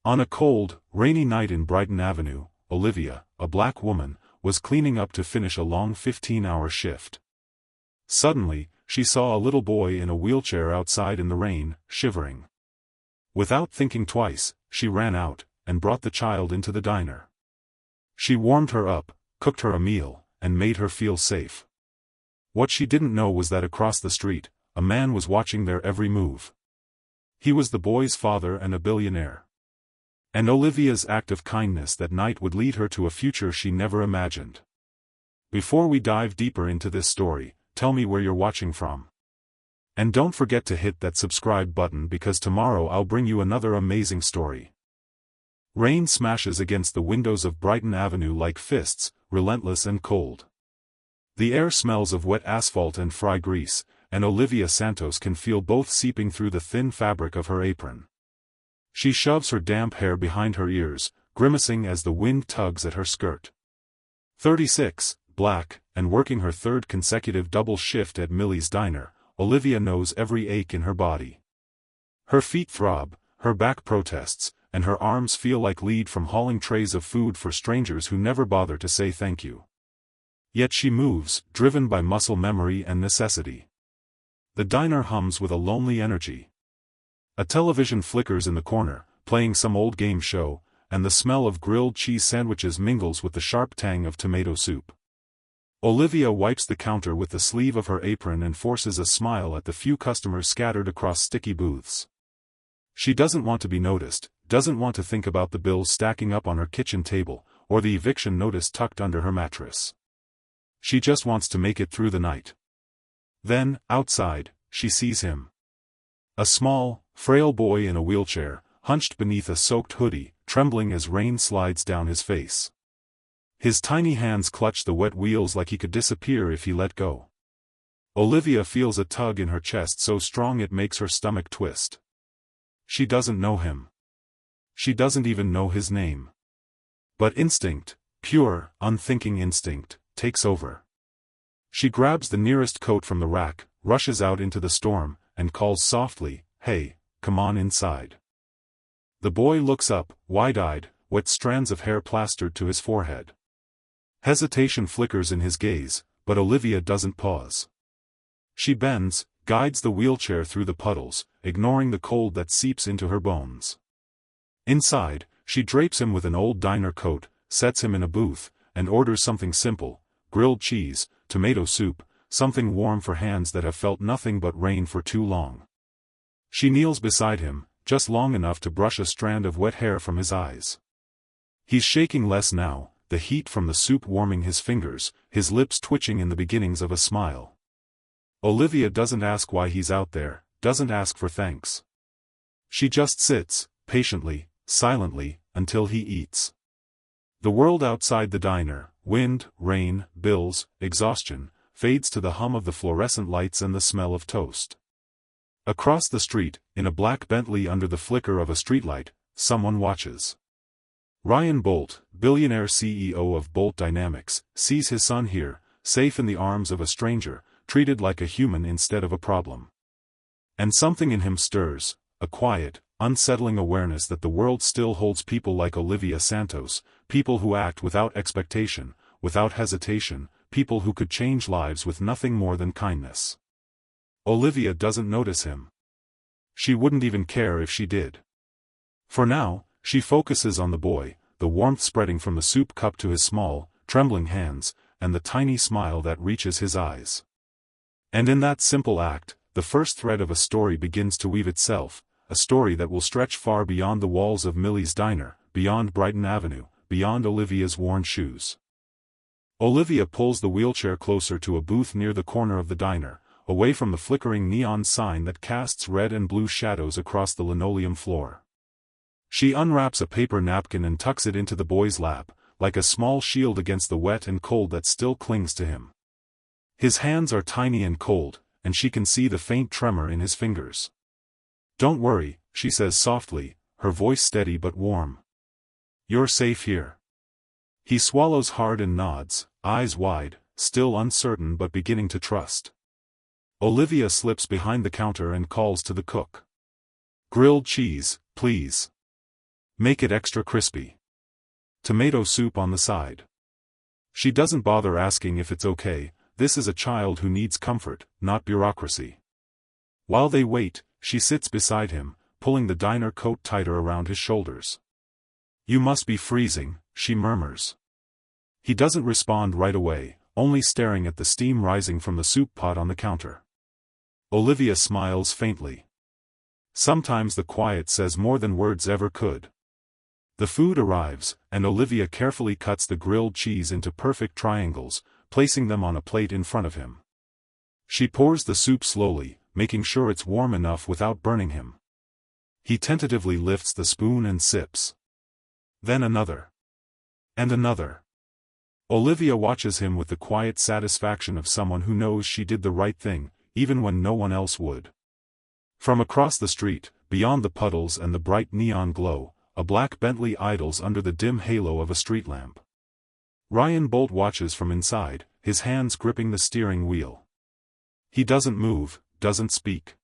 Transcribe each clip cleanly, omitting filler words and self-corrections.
On a cold, rainy night in Brighton Avenue, Olivia, a black woman, was cleaning up to finish a long 15-hour shift. Suddenly, she saw a little boy in a wheelchair outside in the rain, shivering. Without thinking twice, she ran out, and brought the child into the diner. She warmed her up, cooked her a meal, and made her feel safe. What she didn't know was that across the street, a man was watching their every move. He was the boy's father and a billionaire. And Olivia's act of kindness that night would lead her to a future she never imagined. Before we dive deeper into this story, tell me where you're watching from. And don't forget to hit that subscribe button because tomorrow I'll bring you another amazing story. Rain smashes against the windows of Brighton Avenue like fists, relentless and cold. The air smells of wet asphalt and fry grease, and Olivia Santos can feel both seeping through the thin fabric of her apron. She shoves her damp hair behind her ears, grimacing as the wind tugs at her skirt. 36, black, and working her third consecutive double shift at Millie's diner, Olivia knows every ache in her body. Her feet throb, her back protests, and her arms feel like lead from hauling trays of food for strangers who never bother to say thank you. Yet she moves, driven by muscle memory and necessity. The diner hums with a lonely energy. A television flickers in the corner, playing some old game show, and the smell of grilled cheese sandwiches mingles with the sharp tang of tomato soup. Olivia wipes the counter with the sleeve of her apron and forces a smile at the few customers scattered across sticky booths. She doesn't want to be noticed, doesn't want to think about the bills stacking up on her kitchen table, or the eviction notice tucked under her mattress. She just wants to make it through the night. Then, outside, she sees him. A small, frail boy in a wheelchair, hunched beneath a soaked hoodie, trembling as rain slides down his face. His tiny hands clutch the wet wheels like he could disappear if he let go. Olivia feels a tug in her chest so strong it makes her stomach twist. She doesn't know him. She doesn't even know his name. But instinct, pure, unthinking instinct, takes over. She grabs the nearest coat from the rack, rushes out into the storm, and calls softly, "Hey, come on inside." The boy looks up, wide-eyed, wet strands of hair plastered to his forehead. Hesitation flickers in his gaze, but Olivia doesn't pause. She bends, guides the wheelchair through the puddles, ignoring the cold that seeps into her bones. Inside, she drapes him with an old diner coat, sets him in a booth, and orders something simple: grilled cheese, tomato soup, something warm for hands that have felt nothing but rain for too long. She kneels beside him, just long enough to brush a strand of wet hair from his eyes. He's shaking less now, the heat from the soup warming his fingers, his lips twitching in the beginnings of a smile. Olivia doesn't ask why he's out there, doesn't ask for thanks. She just sits, patiently, silently, until he eats. The world outside the diner, wind, rain, bills, exhaustion, fades to the hum of the fluorescent lights and the smell of toast. Across the street, in a black Bentley under the flicker of a streetlight, someone watches. Ryan Bolt, billionaire CEO of Bolt Dynamics, sees his son here, safe in the arms of a stranger, treated like a human instead of a problem. And something in him stirs, a quiet, unsettling awareness that the world still holds people like Olivia Santos, people who act without expectation, without hesitation, people who could change lives with nothing more than kindness. Olivia doesn't notice him. She wouldn't even care if she did. For now, she focuses on the boy, the warmth spreading from the soup cup to his small, trembling hands, and the tiny smile that reaches his eyes. And in that simple act, the first thread of a story begins to weave itself, a story that will stretch far beyond the walls of Millie's diner, beyond Brighton Avenue, beyond Olivia's worn shoes. Olivia pulls the wheelchair closer to a booth near the corner of the diner, away from the flickering neon sign that casts red and blue shadows across the linoleum floor. She unwraps a paper napkin and tucks it into the boy's lap, like a small shield against the wet and cold that still clings to him. His hands are tiny and cold, and she can see the faint tremor in his fingers. "Don't worry," she says softly, her voice steady but warm. "You're safe here." He swallows hard and nods, eyes wide, still uncertain but beginning to trust. Olivia slips behind the counter and calls to the cook. "Grilled cheese, please." Make it extra crispy. Tomato soup on the side. She doesn't bother asking if it's okay. This is a child who needs comfort, not bureaucracy. While they wait, she sits beside him, pulling the diner coat tighter around his shoulders. You must be freezing, she murmurs. He doesn't respond right away, only staring at the steam rising from the soup pot on the counter. Olivia smiles faintly. Sometimes the quiet says more than words ever could. The food arrives, and Olivia carefully cuts the grilled cheese into perfect triangles, placing them on a plate in front of him. She pours the soup slowly, making sure it's warm enough without burning him. He tentatively lifts the spoon and sips. Then another. And another. Olivia watches him with the quiet satisfaction of someone who knows she did the right thing, even when no one else would. From across the street, beyond the puddles and the bright neon glow, a black Bentley idles under the dim halo of a street lamp. Ryan Bolt watches from inside, his hands gripping the steering wheel. He doesn't move, doesn't speak.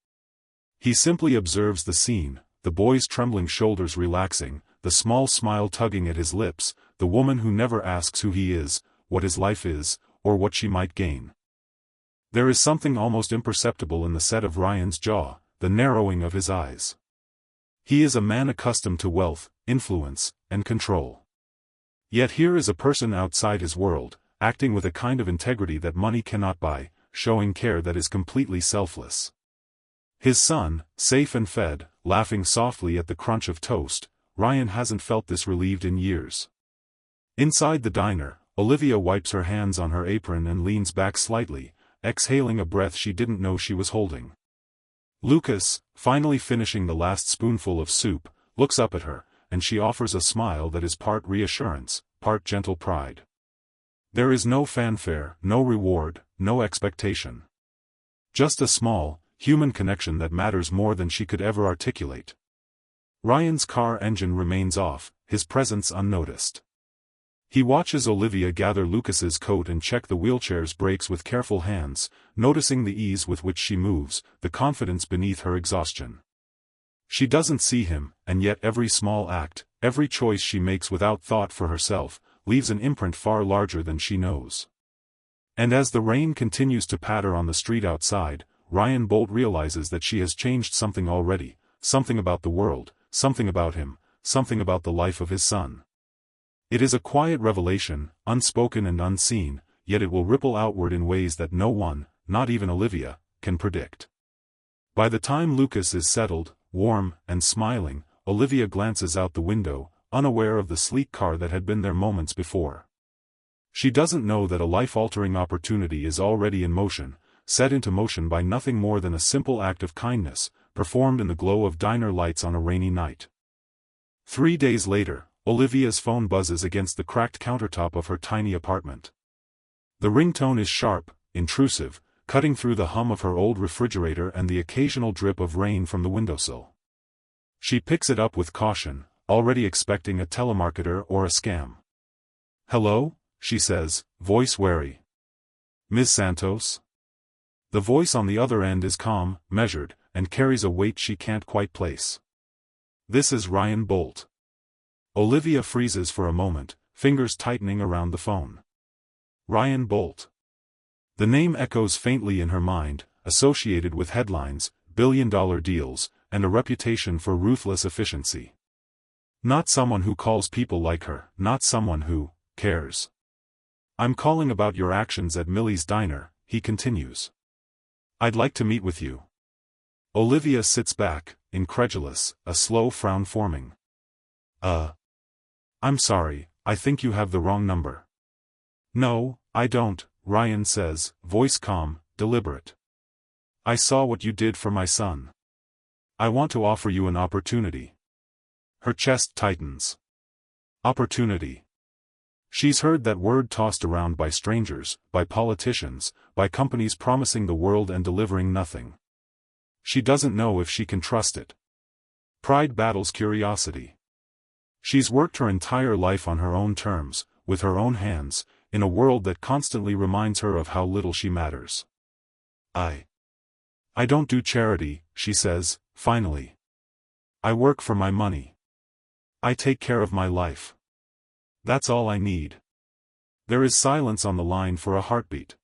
He simply observes the scene, the boy's trembling shoulders relaxing, the small smile tugging at his lips, the woman who never asks who he is, what his life is, or what she might gain. There is something almost imperceptible in the set of Ryan's jaw, the narrowing of his eyes. He is a man accustomed to wealth, influence, and control. Yet here is a person outside his world, acting with a kind of integrity that money cannot buy, showing care that is completely selfless. His son, safe and fed, laughing softly at the crunch of toast, Ryan hasn't felt this relieved in years. Inside the diner, Olivia wipes her hands on her apron and leans back slightly, exhaling a breath she didn't know she was holding. Lucas, finally finishing the last spoonful of soup, looks up at her, and she offers a smile that is part reassurance, part gentle pride. There is no fanfare, no reward, no expectation. Just a small, human connection that matters more than she could ever articulate. Ryan's car engine remains off, his presence unnoticed. He watches Olivia gather Lucas's coat and check the wheelchair's brakes with careful hands, noticing the ease with which she moves, the confidence beneath her exhaustion. She doesn't see him, and yet every small act, every choice she makes without thought for herself, leaves an imprint far larger than she knows. And as the rain continues to patter on the street outside, Ryan Bolt realizes that she has changed something already, something about the world, something about him, something about the life of his son. It is a quiet revelation, unspoken and unseen, yet it will ripple outward in ways that no one, not even Olivia, can predict. By the time Lucas is settled, warm, and smiling, Olivia glances out the window, unaware of the sleek car that had been there moments before. She doesn't know that a life-altering opportunity is already in motion, set into motion by nothing more than a simple act of kindness, performed in the glow of diner lights on a rainy night. 3 days later, Olivia's phone buzzes against the cracked countertop of her tiny apartment. The ringtone is sharp, intrusive, cutting through the hum of her old refrigerator and the occasional drip of rain from the windowsill. She picks it up with caution, already expecting a telemarketer or a scam. "Hello?" she says, voice wary. "Ms. Santos?" The voice on the other end is calm, measured, and carries a weight she can't quite place. "This is Ryan Bolt." Olivia freezes for a moment, fingers tightening around the phone. Ryan Bolt. The name echoes faintly in her mind, associated with headlines, billion-dollar deals, and a reputation for ruthless efficiency. Not someone who calls people like her, not someone who cares. "I'm calling about your actions at Millie's diner," he continues. "I'd like to meet with you." Olivia sits back, incredulous, a slow frown forming. "I'm sorry, I think you have the wrong number." "No, I don't," Ryan says, voice calm, deliberate. "I saw what you did for my son. I want to offer you an opportunity." Her chest tightens. Opportunity. She's heard that word tossed around by strangers, by politicians, by companies promising the world and delivering nothing. She doesn't know if she can trust it. Pride battles curiosity. She's worked her entire life on her own terms, with her own hands, in a world that constantly reminds her of how little she matters. I don't do charity," she says, finally. "I work for my money." I take care of my life. That's all I need. There is silence on the line for a heartbeat.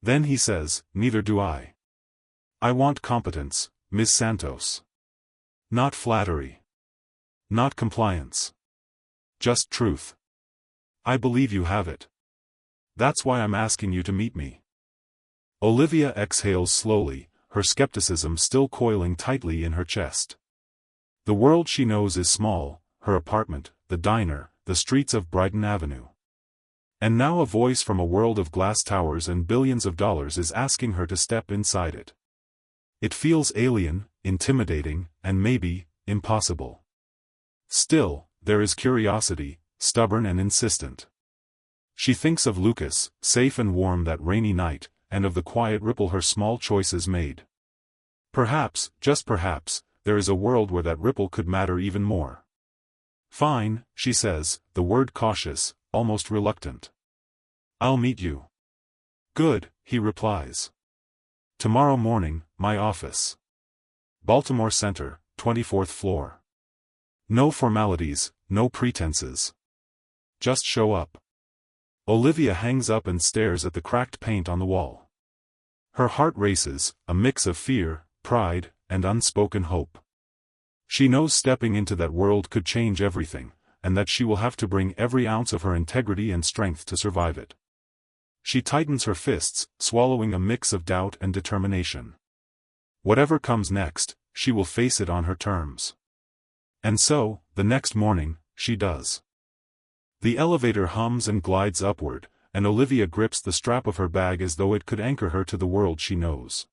Then he says, neither do I. I want competence, Ms. Santos. Not flattery. Not compliance. Just truth. I believe you have it. That's why I'm asking you to meet me. Olivia exhales slowly, her skepticism still coiling tightly in her chest. The world she knows is small, her apartment, the diner, the streets of Brighton Avenue. And now a voice from a world of glass towers and billions of dollars is asking her to step inside it. It feels alien, intimidating, and maybe, impossible. Still, there is curiosity, stubborn and insistent. She thinks of Lucas, safe and warm that rainy night, and of the quiet ripple her small choices made. Perhaps, just perhaps, there is a world where that ripple could matter even more. Fine, she says, the word cautious, almost reluctant. I'll meet you. Good, he replies. Tomorrow morning, my office. Baltimore Center, 24th floor. No formalities, no pretenses. Just show up. Olivia hangs up and stares at the cracked paint on the wall. Her heart races, a mix of fear, pride, and unspoken hope. She knows stepping into that world could change everything, and that she will have to bring every ounce of her integrity and strength to survive it. She tightens her fists, swallowing a mix of doubt and determination. Whatever comes next, she will face it on her terms. And so, the next morning, she does. The elevator hums and glides upward, and Olivia grips the strap of her bag as though it could anchor her to the world she knows.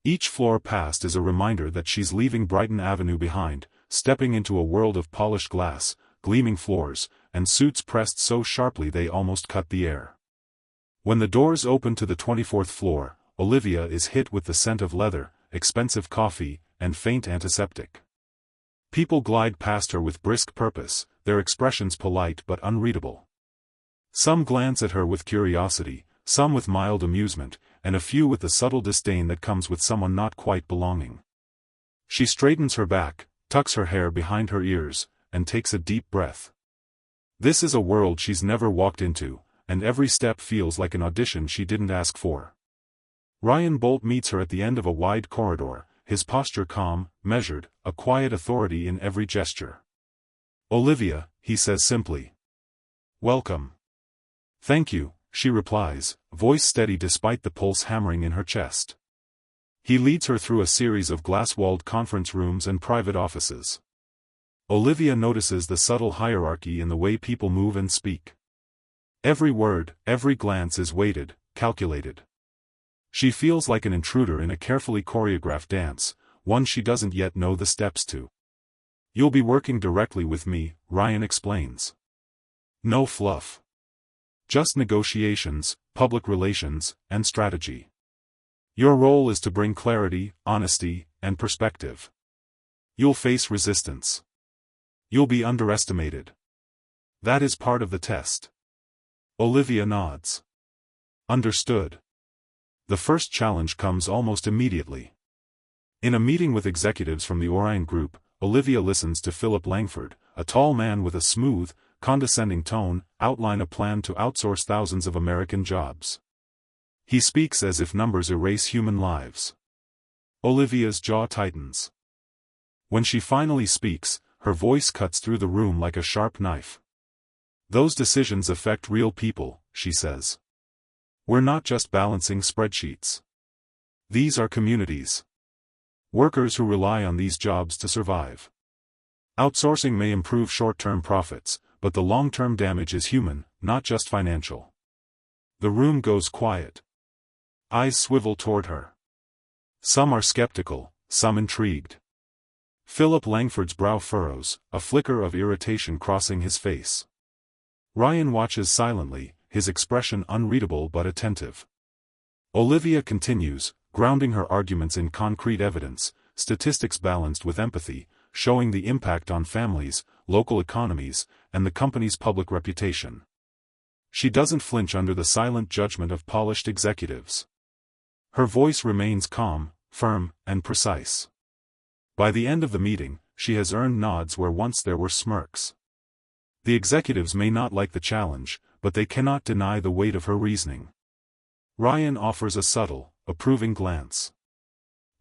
Each floor passed is a reminder that she's leaving Brighton Avenue behind, stepping into a world of polished glass, gleaming floors, and suits pressed so sharply they almost cut the air. When the doors open to the 24th floor, Olivia is hit with the scent of leather, expensive coffee, and faint antiseptic. People glide past her with brisk purpose, their expressions polite but unreadable. Some glance at her with curiosity, some with mild amusement, and a few with the subtle disdain that comes with someone not quite belonging. She straightens her back, tucks her hair behind her ears, and takes a deep breath. This is a world she's never walked into, and every step feels like an audition she didn't ask for. Ryan Bolt meets her at the end of a wide corridor, his posture calm, measured, a quiet authority in every gesture. Olivia, he says simply. Welcome. Thank you, she replies, voice steady despite the pulse hammering in her chest. He leads her through a series of glass-walled conference rooms and private offices. Olivia notices the subtle hierarchy in the way people move and speak. Every word, every glance is weighted, calculated. She feels like an intruder in a carefully choreographed dance, one she doesn't yet know the steps to. You'll be working directly with me, Ryan explains. No fluff. Just negotiations, public relations, and strategy. Your role is to bring clarity, honesty, and perspective. You'll face resistance. You'll be underestimated. That is part of the test. Olivia nods. Understood. The first challenge comes almost immediately. In a meeting with executives from the Orion Group, Olivia listens to Philip Langford, a tall man with a smooth, condescending tone, outline a plan to outsource thousands of American jobs. He speaks as if numbers erase human lives. Olivia's jaw tightens. When she finally speaks, her voice cuts through the room like a sharp knife. Those decisions affect real people, she says. We're not just balancing spreadsheets. These are communities. Workers who rely on these jobs to survive. Outsourcing may improve short-term profits, but the long-term damage is human, not just financial. The room goes quiet. Eyes swivel toward her. Some are skeptical, some intrigued. Philip Langford's brow furrows, a flicker of irritation crossing his face. Ryan watches silently, his expression unreadable but attentive. Olivia continues, grounding her arguments in concrete evidence, statistics balanced with empathy, showing the impact on families, local economies, and the company's public reputation. She doesn't flinch under the silent judgment of polished executives. Her voice remains calm, firm, and precise. By the end of the meeting, she has earned nods where once there were smirks. The executives may not like the challenge, but they cannot deny the weight of her reasoning. Ryan offers a subtle, approving glance.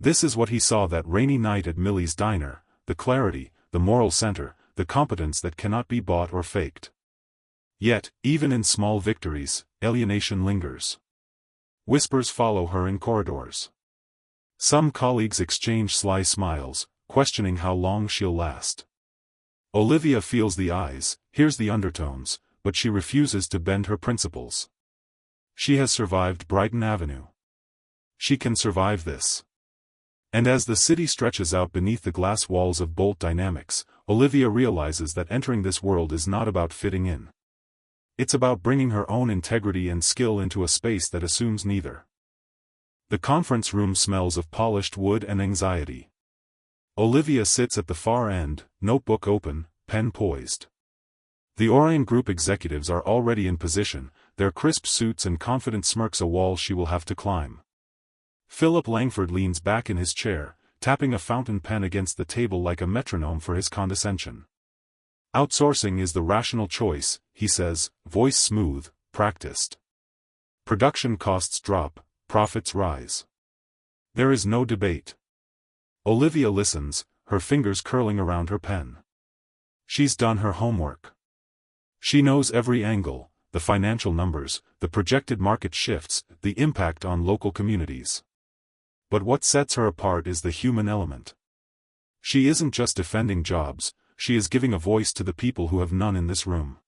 This is what he saw that rainy night at Millie's diner: the clarity, the moral center, the competence that cannot be bought or faked. Yet, even in small victories, alienation lingers. Whispers follow her in corridors. Some colleagues exchange sly smiles, questioning how long she'll last. Olivia feels the eyes, hears the undertones, but she refuses to bend her principles. She has survived Brighton Avenue. She can survive this. And as the city stretches out beneath the glass walls of Bolt Dynamics, Olivia realizes that entering this world is not about fitting in. It's about bringing her own integrity and skill into a space that assumes neither. The conference room smells of polished wood and anxiety. Olivia sits at the far end, notebook open, pen poised. The Orion Group executives are already in position, their crisp suits and confident smirks a wall she will have to climb. Philip Langford leans back in his chair, tapping a fountain pen against the table like a metronome for his condescension. Outsourcing is the rational choice, he says, voice smooth, practiced. Production costs drop, profits rise. There is no debate. Olivia listens, her fingers curling around her pen. She's done her homework. She knows every angle, the financial numbers, the projected market shifts, the impact on local communities. But what sets her apart is the human element. She isn't just defending jobs, she is giving a voice to the people who have none in this room.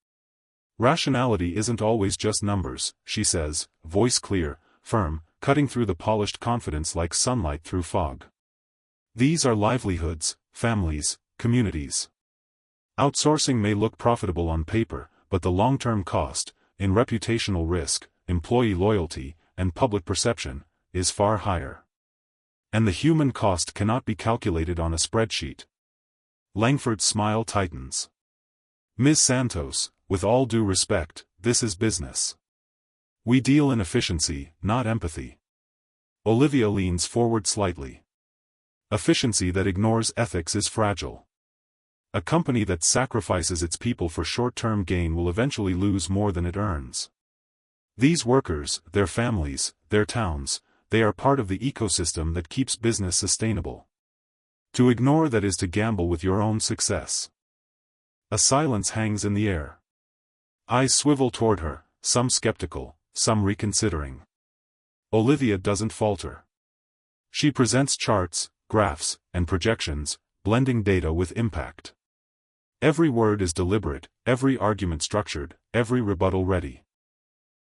Rationality isn't always just numbers, she says, voice clear, firm, cutting through the polished confidence like sunlight through fog. These are livelihoods, families, communities. Outsourcing may look profitable on paper, but the long-term cost, in reputational risk, employee loyalty, and public perception, is far higher. And the human cost cannot be calculated on a spreadsheet. Langford's smile tightens. Ms. Santos, with all due respect, this is business. We deal in efficiency, not empathy. Olivia leans forward slightly. Efficiency that ignores ethics is fragile. A company that sacrifices its people for short-term gain will eventually lose more than it earns. These workers, their families, their towns, they are part of the ecosystem that keeps business sustainable. To ignore that is to gamble with your own success. A silence hangs in the air. Eyes swivel toward her, some skeptical, some reconsidering. Olivia doesn't falter. She presents charts, graphs, and projections, blending data with impact. Every word is deliberate, every argument structured, every rebuttal ready.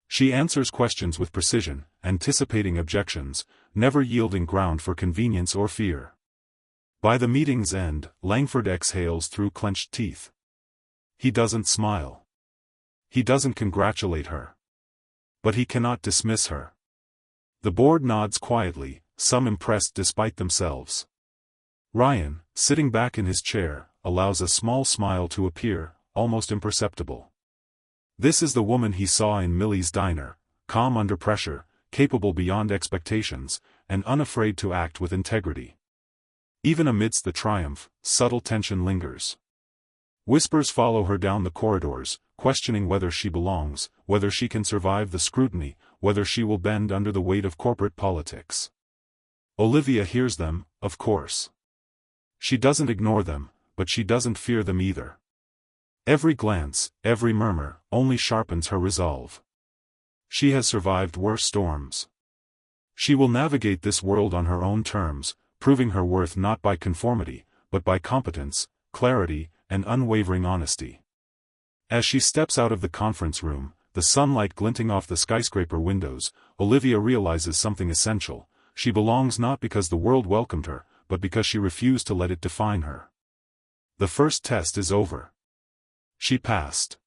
She answers questions with precision, anticipating objections, never yielding ground for convenience or fear. By the meeting's end, Langford exhales through clenched teeth. He doesn't smile. He doesn't congratulate her. But he cannot dismiss her. The board nods quietly, some impressed despite themselves. Ryan, sitting back in his chair, allows a small smile to appear, almost imperceptible. This is the woman he saw in Millie's diner, calm under pressure, capable beyond expectations, and unafraid to act with integrity. Even amidst the triumph, subtle tension lingers. Whispers follow her down the corridors, questioning whether she belongs, whether she can survive the scrutiny, whether she will bend under the weight of corporate politics. Olivia hears them, of course. She doesn't ignore them, but she doesn't fear them either. Every glance, every murmur, only sharpens her resolve. She has survived worse storms. She will navigate this world on her own terms, proving her worth not by conformity, but by competence, clarity, and unwavering honesty. As she steps out of the conference room, the sunlight glinting off the skyscraper windows, Olivia realizes something essential: she belongs not because the world welcomed her, but because she refused to let it define her. The first test is over. She passed.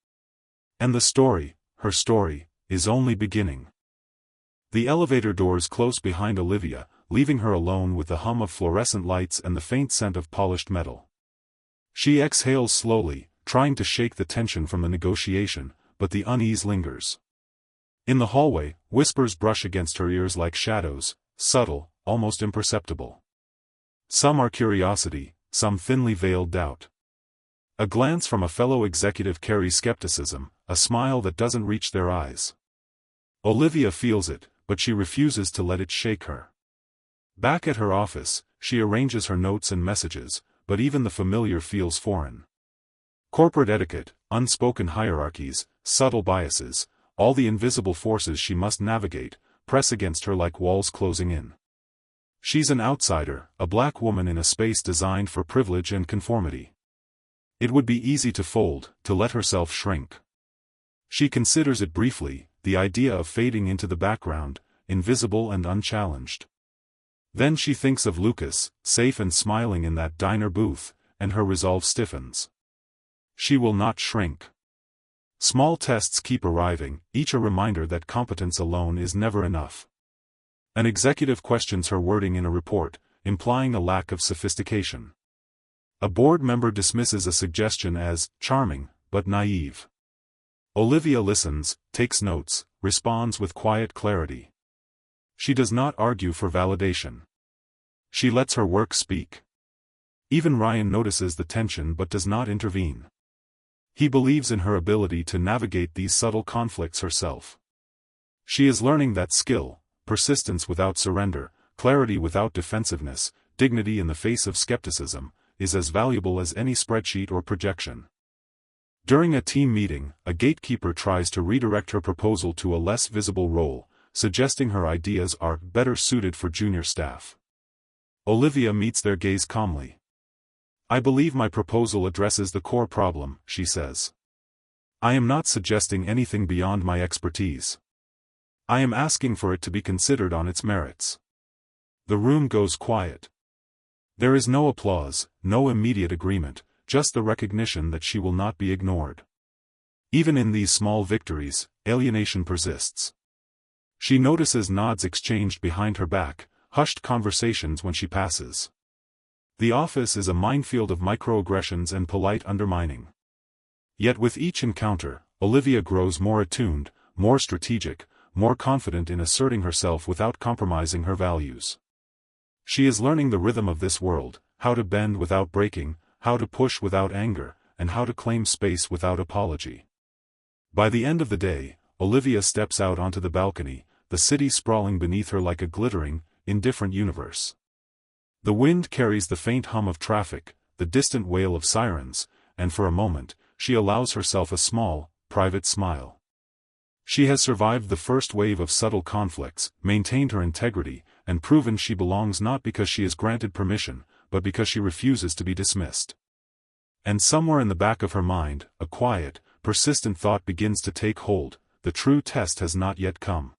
And the story, her story, is only beginning. The elevator doors close behind Olivia, leaving her alone with the hum of fluorescent lights and the faint scent of polished metal. She exhales slowly, trying to shake the tension from the negotiation, but the unease lingers. In the hallway, whispers brush against her ears like shadows, subtle, almost imperceptible. Some are curiosity, some thinly veiled doubt. A glance from a fellow executive carries skepticism, a smile that doesn't reach their eyes. Olivia feels it, but she refuses to let it shake her. Back at her office, she arranges her notes and messages, but even the familiar feels foreign. Corporate etiquette, unspoken hierarchies, subtle biases, all the invisible forces she must navigate, press against her like walls closing in. She's an outsider, a black woman in a space designed for privilege and conformity. It would be easy to fold, to let herself shrink. She considers it briefly, the idea of fading into the background, invisible and unchallenged. Then she thinks of Lucas, safe and smiling in that diner booth, and her resolve stiffens. She will not shrink. Small tests keep arriving, each a reminder that competence alone is never enough. An executive questions her wording in a report, implying a lack of sophistication. A board member dismisses a suggestion as charming, but naive. Olivia listens, takes notes, responds with quiet clarity. She does not argue for validation. She lets her work speak. Even Ryan notices the tension but does not intervene. He believes in her ability to navigate these subtle conflicts herself. She is learning that skill, persistence without surrender, clarity without defensiveness, dignity in the face of skepticism, is as valuable as any spreadsheet or projection. During a team meeting, a gatekeeper tries to redirect her proposal to a less visible role, suggesting her ideas are better suited for junior staff. Olivia meets their gaze calmly. "I believe my proposal addresses the core problem," she says. "I am not suggesting anything beyond my expertise. I am asking for it to be considered on its merits." The room goes quiet. There is no applause, no immediate agreement, just the recognition that she will not be ignored. Even in these small victories, alienation persists. She notices nods exchanged behind her back, hushed conversations when she passes. The office is a minefield of microaggressions and polite undermining. Yet with each encounter, Olivia grows more attuned, more strategic, more confident in asserting herself without compromising her values. She is learning the rhythm of this world, how to bend without breaking, how to push without anger, and how to claim space without apology. By the end of the day, Olivia steps out onto the balcony, the city sprawling beneath her like a glittering, indifferent universe. The wind carries the faint hum of traffic, the distant wail of sirens, and for a moment, she allows herself a small, private smile. She has survived the first wave of subtle conflicts, maintained her integrity, and proven she belongs not because she is granted permission, but because she refuses to be dismissed. And somewhere in the back of her mind, a quiet, persistent thought begins to take hold: the true test has not yet come.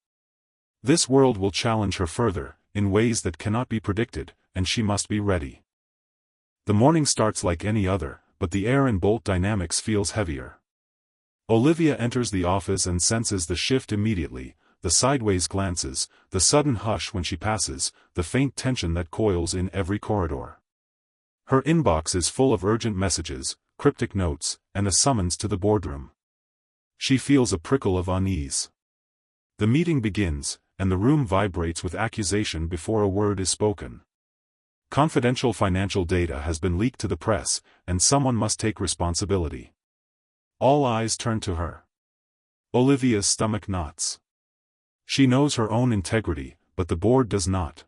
This world will challenge her further, in ways that cannot be predicted, and she must be ready. The morning starts like any other, but the air in Bolt Dynamics feels heavier. Olivia enters the office and senses the shift immediately, the sideways glances, the sudden hush when she passes, the faint tension that coils in every corridor. Her inbox is full of urgent messages, cryptic notes, and a summons to the boardroom. She feels a prickle of unease. The meeting begins, and the room vibrates with accusation before a word is spoken. Confidential financial data has been leaked to the press, and someone must take responsibility. All eyes turn to her. Olivia's stomach knots. She knows her own integrity, but the board does not.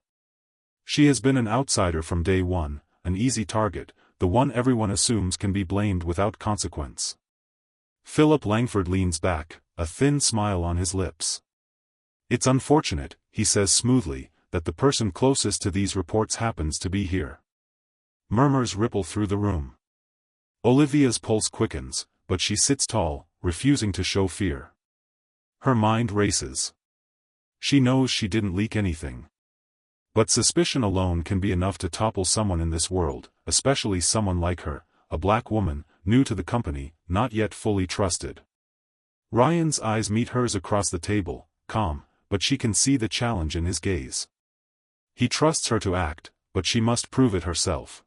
She has been an outsider from day one, an easy target, the one everyone assumes can be blamed without consequence. Philip Langford leans back, a thin smile on his lips. "It's unfortunate," he says smoothly, "that the person closest to these reports happens to be here." Murmurs ripple through the room. Olivia's pulse quickens, but she sits tall, refusing to show fear. Her mind races. She knows she didn't leak anything. But suspicion alone can be enough to topple someone in this world, especially someone like her, a black woman, new to the company, not yet fully trusted. Ryan's eyes meet hers across the table, calm, but she can see the challenge in his gaze. He trusts her to act, but she must prove it herself.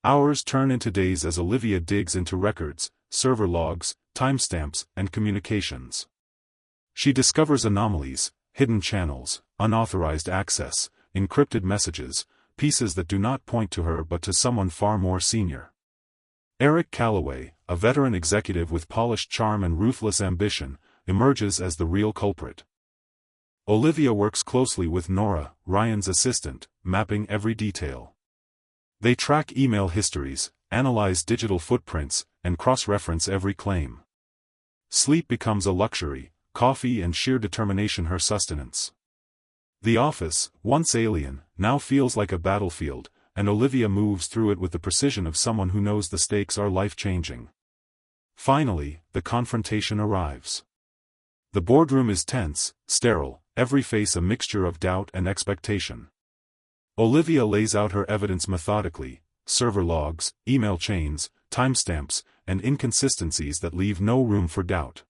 Hours turn into days as Olivia digs into records, server logs, timestamps, and communications. She discovers anomalies, hidden channels, unauthorized access, encrypted messages, pieces that do not point to her but to someone far more senior. Eric Calloway, a veteran executive with polished charm and ruthless ambition, emerges as the real culprit. Olivia works closely with Nora, Ryan's assistant, mapping every detail. They track email histories, analyze digital footprints, and cross-reference every claim. Sleep becomes a luxury, coffee and sheer determination her sustenance. The office, once alien, now feels like a battlefield, and Olivia moves through it with the precision of someone who knows the stakes are life-changing. Finally, the confrontation arrives. The boardroom is tense, sterile, every face a mixture of doubt and expectation. Olivia lays out her evidence methodically, server logs, email chains, timestamps, and inconsistencies that leave no room for doubt.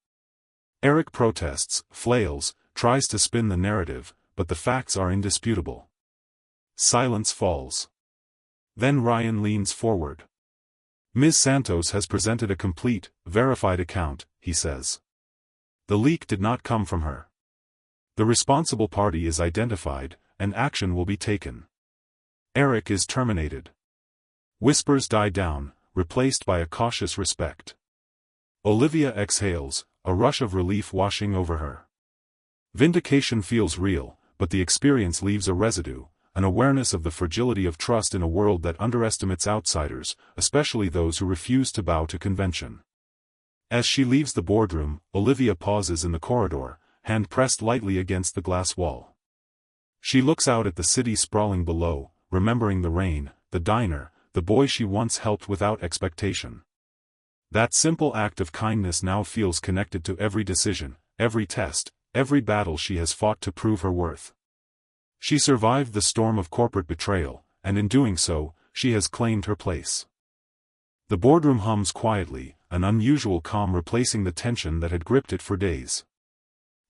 Eric protests, flails, tries to spin the narrative, but the facts are indisputable. Silence falls. Then Ryan leans forward. Ms. Santos has presented a complete, verified account, he says. The leak did not come from her. The responsible party is identified, and action will be taken. Eric is terminated. Whispers die down, replaced by a cautious respect. Olivia exhales, a rush of relief washing over her. Vindication feels real, but the experience leaves a residue, an awareness of the fragility of trust in a world that underestimates outsiders, especially those who refuse to bow to convention. As she leaves the boardroom, Olivia pauses in the corridor, hand pressed lightly against the glass wall. She looks out at the city sprawling below, remembering the rain, the diner, the boy she once helped without expectation. That simple act of kindness now feels connected to every decision, every test, every battle she has fought to prove her worth. She survived the storm of corporate betrayal, and in doing so, she has claimed her place. The boardroom hums quietly, an unusual calm replacing the tension that had gripped it for days.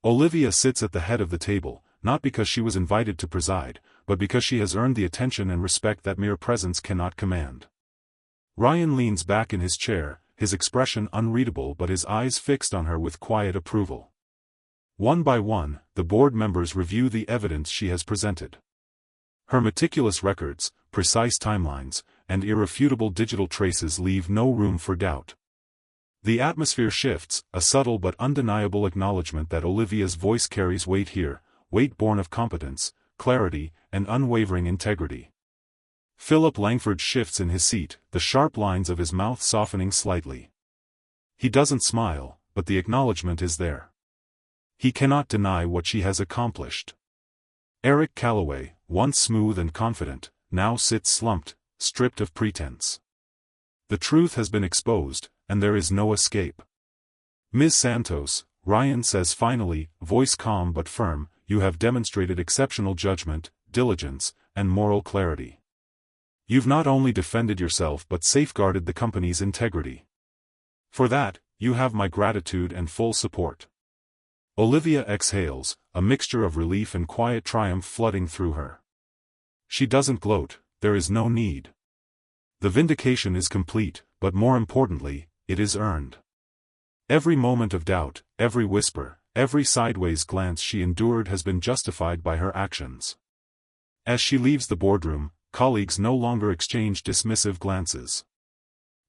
Olivia sits at the head of the table, not because she was invited to preside, but because she has earned the attention and respect that mere presence cannot command. Ryan leans back in his chair, his expression unreadable but his eyes fixed on her with quiet approval. One by one, the board members review the evidence she has presented. Her meticulous records, precise timelines, and irrefutable digital traces leave no room for doubt. The atmosphere shifts, a subtle but undeniable acknowledgement that Olivia's voice carries weight here, weight born of competence, clarity, and unwavering integrity. Philip Langford shifts in his seat, the sharp lines of his mouth softening slightly. He doesn't smile, but the acknowledgement is there. He cannot deny what she has accomplished. Eric Calloway, once smooth and confident, now sits slumped, stripped of pretense. The truth has been exposed, and there is no escape. Ms. Santos, Ryan says finally, voice calm but firm, you have demonstrated exceptional judgment, diligence, and moral clarity. You've not only defended yourself but safeguarded the company's integrity. For that, you have my gratitude and full support. Olivia exhales, a mixture of relief and quiet triumph flooding through her. She doesn't gloat, there is no need. The vindication is complete, but more importantly, it is earned. Every moment of doubt, every whisper, every sideways glance she endured has been justified by her actions. As she leaves the boardroom, colleagues no longer exchange dismissive glances.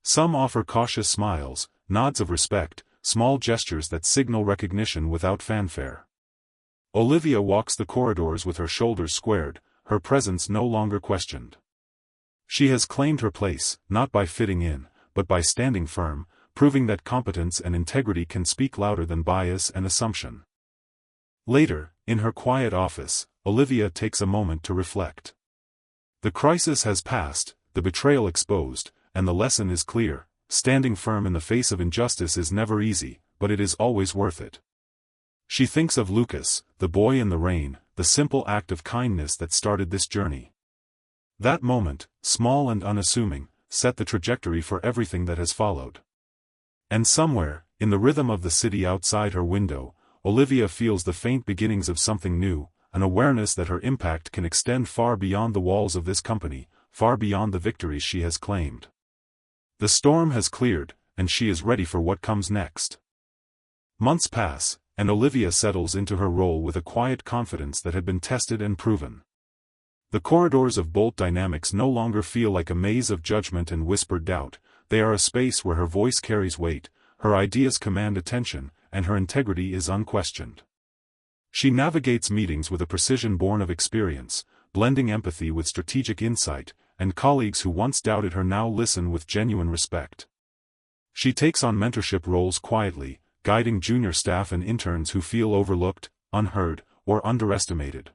Some offer cautious smiles, nods of respect, small gestures that signal recognition without fanfare. Olivia walks the corridors with her shoulders squared, her presence no longer questioned. She has claimed her place, not by fitting in, but by standing firm, proving that competence and integrity can speak louder than bias and assumption. Later, in her quiet office, Olivia takes a moment to reflect. The crisis has passed, the betrayal exposed, and the lesson is clear: standing firm in the face of injustice is never easy, but it is always worth it. She thinks of Lucas, the boy in the rain, the simple act of kindness that started this journey. That moment, small and unassuming, set the trajectory for everything that has followed. And somewhere, in the rhythm of the city outside her window, Olivia feels the faint beginnings of something new, an awareness that her impact can extend far beyond the walls of this company, far beyond the victories she has claimed. The storm has cleared, and she is ready for what comes next. Months pass, and Olivia settles into her role with a quiet confidence that had been tested and proven. The corridors of Bolt Dynamics no longer feel like a maze of judgment and whispered doubt. They are a space where her voice carries weight, her ideas command attention, and her integrity is unquestioned. She navigates meetings with a precision born of experience, blending empathy with strategic insight, and colleagues who once doubted her now listen with genuine respect. She takes on mentorship roles quietly, guiding junior staff and interns who feel overlooked, unheard, or underestimated.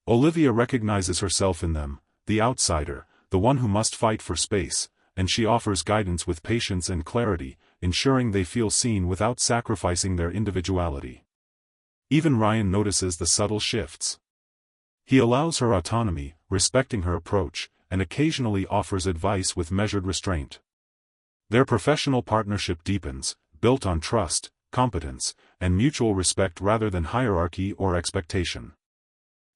Olivia recognizes herself in them, the outsider, the one who must fight for space, and she offers guidance with patience and clarity, ensuring they feel seen without sacrificing their individuality. Even Ryan notices the subtle shifts. He allows her autonomy, respecting her approach, and occasionally offers advice with measured restraint. Their professional partnership deepens, built on trust, competence, and mutual respect rather than hierarchy or expectation.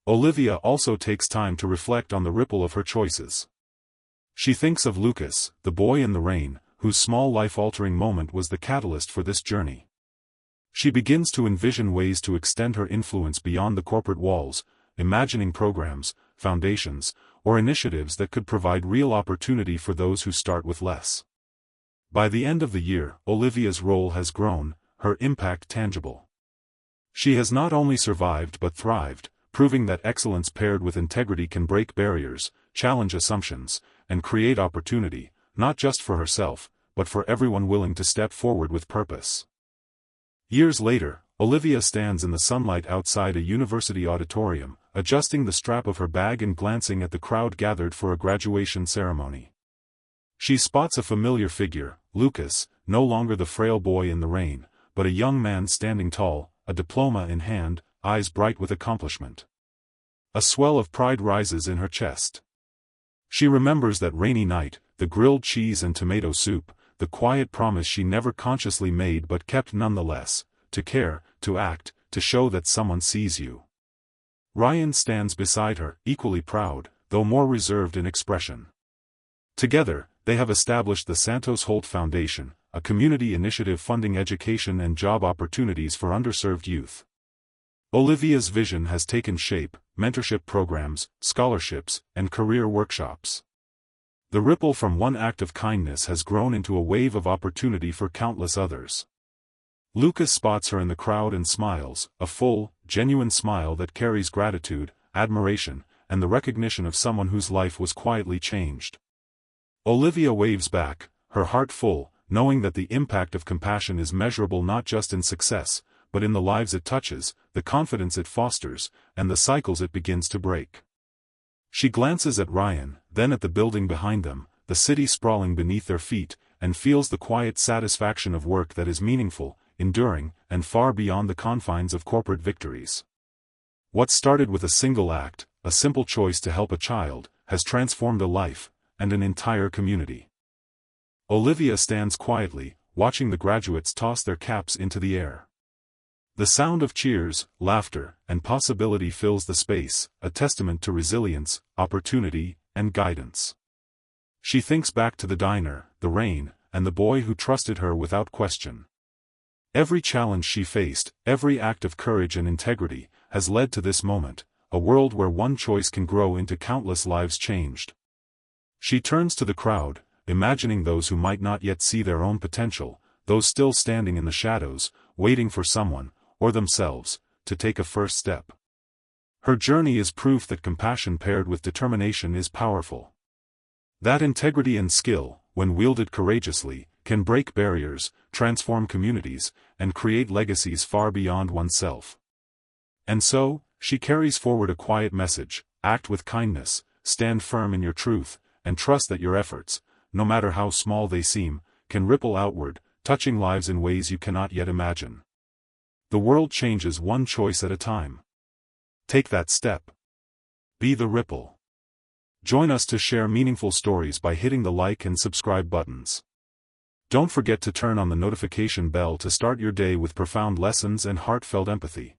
Olivia also takes time to reflect on the ripple of her choices. She thinks of Lucas, the boy in the rain, whose small life-altering moment was the catalyst for this journey. She begins to envision ways to extend her influence beyond the corporate walls, imagining programs, foundations, or initiatives that could provide real opportunity for those who start with less. By the end of the year, Olivia's role has grown, her impact tangible. She has not only survived but thrived, proving that excellence paired with integrity can break barriers, challenge assumptions, and create opportunity, not just for herself, but for everyone willing to step forward with purpose. Years later, Olivia stands in the sunlight outside a university auditorium, adjusting the strap of her bag and glancing at the crowd gathered for a graduation ceremony. She spots a familiar figure, Lucas, no longer the frail boy in the rain, but a young man standing tall, a diploma in hand, eyes bright with accomplishment. A swell of pride rises in her chest. She remembers that rainy night, the grilled cheese and tomato soup, the quiet promise she never consciously made but kept nonetheless, to care, to act, to show that someone sees you. Ryan stands beside her, equally proud, though more reserved in expression. Together, they have established the Santos Holt Foundation, a community initiative funding education and job opportunities for underserved youth. Olivia's vision has taken shape: mentorship programs, scholarships, and career workshops. The ripple from one act of kindness has grown into a wave of opportunity for countless others. Lucas spots her in the crowd and smiles, a full, genuine smile that carries gratitude, admiration, and the recognition of someone whose life was quietly changed. Olivia waves back, her heart full, knowing that the impact of compassion is measurable not just in success, but in the lives it touches, the confidence it fosters, and the cycles it begins to break. She glances at Ryan, then at the building behind them, the city sprawling beneath their feet, and feels the quiet satisfaction of work that is meaningful, enduring, and far beyond the confines of corporate victories. What started with a single act, a simple choice to help a child, has transformed a life, and an entire community. Olivia stands quietly, watching the graduates toss their caps into the air. The sound of cheers, laughter, and possibility fills the space, a testament to resilience, opportunity, and guidance. She thinks back to the diner, the rain, and the boy who trusted her without question. Every challenge she faced, every act of courage and integrity, has led to this moment, a world where one choice can grow into countless lives changed. She turns to the crowd, imagining those who might not yet see their own potential, those still standing in the shadows, waiting for someone, or themselves, to take a first step. Her journey is proof that compassion paired with determination is powerful. That integrity and skill, when wielded courageously, can break barriers, transform communities, and create legacies far beyond oneself. And so, she carries forward a quiet message: act with kindness, stand firm in your truth, and trust that your efforts, no matter how small they seem, can ripple outward, touching lives in ways you cannot yet imagine. The world changes one choice at a time. Take that step. Be the ripple. Join us to share meaningful stories by hitting the like and subscribe buttons. Don't forget to turn on the notification bell to start your day with profound lessons and heartfelt empathy.